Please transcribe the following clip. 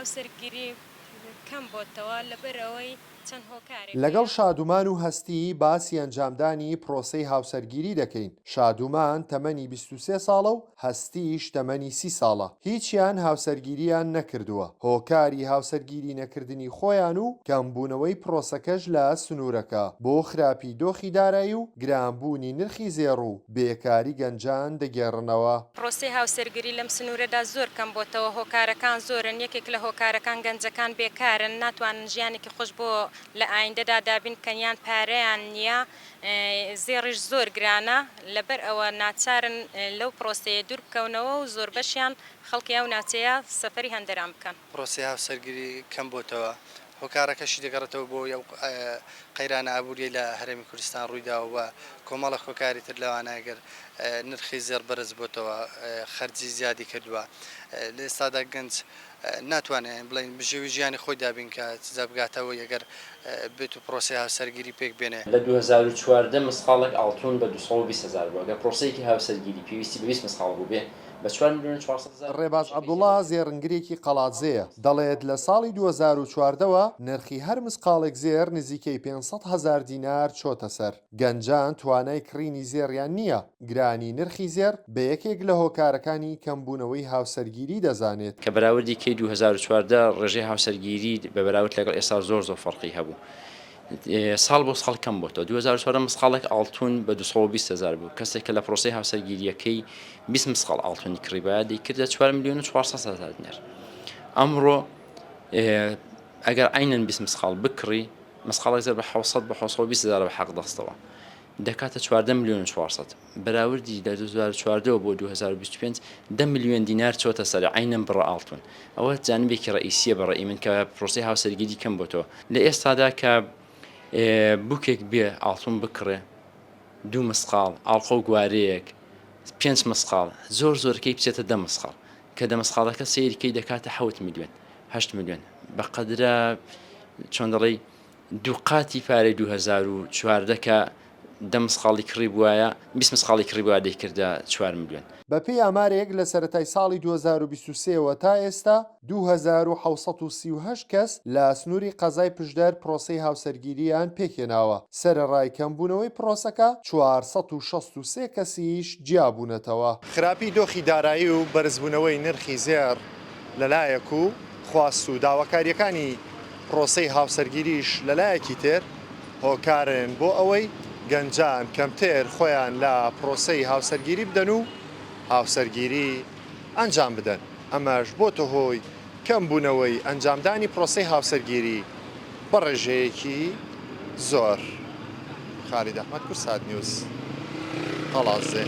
هاوسەرگیری کەم بۆتەوە لەبەرەوەی چەند هۆکارێک لەگەڵ شادومان و هەستی باسی ئەنجامدانی پرۆسەی هاوسەرگیری دەکەین. شادومان تەمەنی 23 ساڵە و هەستیش تەمەنی 30 ساڵە. هیچیان هاوسەرگیریان نەکردووە. هۆکاری هاوسەرگیری نەکردنی خۆیان و کەمبوونەوەی پرۆسەکەش لە سنوورەکە بۆ خراپی دۆخی دارایی و گرانبوونی نرخی زێڕ و بێکاری گەنجان دەگێڕنەوە. پرۆسەی هاوسەرگیری لەم سنوورەدا زۆر کەم بۆتەوە. هۆکارەکان زۆرن. یەکێک لە هۆکارەکان گەنجەکان بێکارن، ناتوانن ژیانێکی خۆش بۆ لە ئایندەدا دابین، کەنیان پارەیان نییە، زێڕیش زۆر گرانە. لەبەر ئەوە ناچارن لەو پرۆسەیە دوور بکەونەوە و زۆر بەشیان خەڵکی ئەو ناوچەیە سەفەری هەندەران بکەن. پرۆسەی هاوسەرگیری کەم بۆتەوە. هۆکارەکەشی دەگەڕێتەوە بۆ ئەو قەیرانە ئابووری لە هەرێمی کوردستان ڕوویداوە. کۆمەڵە هۆکاری تر لەوانە ئەگەر نرخی زێڕ بەرز بۆتەوە، خەرجی زیادی کردووە. لە ئێستادا گەنج ناتوانێت بڵین بژێوی ژیانی خۆی دابین کە چیزە بگاتەوە ئەگەر بێت و پرۆسی هاوسەرگیری پێک بێنێ. لە 2014 مسخاڵێک ئاڵتون بە 220,000 بووە. ئەگەر پرۆسەیەکی هاوسەرگیری پێویستی بە 20 مسخاڵ بوو بێ بە 4,400,000. ڕێباز عەبدوڵڵا زێڕنگرێکی قەڵاتزەیە. دەڵێت لە ساڵی 2014ەوە نرخی هەر مسقالێک زێر نزیکەی 500,000 دینار چۆتە سەر. گەنجان توانای کڕینی زێڕیان نییە. گرانی نرخی زێر بە یەکێک لە هۆکارەکانی کەمبوونەوەی هاوسەرگیری دەزانێت. کە بەراوردی کەی 2014 ڕێژەی هاوسەرگیری بە بەراورد لەگەڵ ئێستا زۆر فەرقی هەبوو. ساڵ بۆ ساڵ کەم بۆتەوە. 2014 مسقالێک ئاڵتون بە 220,000 بوو. کەسێک کە لە پرۆسەی هاوسەرگیریەکەی 20 مسقال ئاڵتونی کڕیبە دەیکردە 4,400,000 دینار. ئەمڕۆ ئەگەر عینەن 20 مسقال بکڕی، مسقالێک زێر بە 700 بە 720,000 بە حەق دەستەوە دەکاتە 14,400,000. بەراوردی لە 2014 بۆ 2025 10 میلیۆن دینار چۆتە سەر عینەن بڕە ئاڵتون. ئەوە جانبێکی ڕئیسیە بەڕێی من کە پرۆسەی هاوسەرگیری کەم بۆتەوە. لە ئێستادا کە بووکێک بێ ئاڵتون بکڕێ، 2 مسقال ئاڵقە و گوارەیەک 5 مسقال زۆرکەی بچێتە 10 مسقال، کە 10 مسقالەکە سەیرکەی دەکاتە 7 میلیۆن 8 میلیۆن. بەقەدرە چۆن دەڵێ دووقاتی پارەی 2014 کە 10 مسقاڵی کڕی بووایە 20 مسقاڵی کڕی بووە دەیکردە 4 میلیۆن. بەپێی ئامارێک لە سەرەتای ساڵی 2023ەوە تا ئێستا 2738 کەس لە سنووری قەزای پشدەر پرۆسەی هاوسەرگیریان پێکێناوە. سەرەڕای کەمبوونەوەی پرۆسەکە 463 کەسیش جیابوونەتەوە. خراپی دۆخی دارایی و بەرزبوونەوەی نرخی زێڕ لەلایەک و خواست و داواکاریەکانی پرۆسەی هاوسەرگیریش لەلایەکی تر هۆکارن بۆ ئەوەی گەنجان کەمتر خۆیان لە پرۆسەی هاوسەرگیری بدەن و هاوسەرگیری ئەنجام بدەن. ئەمەش بۆتە هۆی کەمبوونەوەی ئەنجامدانی پرۆسەی هاوسەرگیری بە ڕێژەیەکی زۆر. خالید ئەحمەد، کورسات نیوز، قەڵازێ.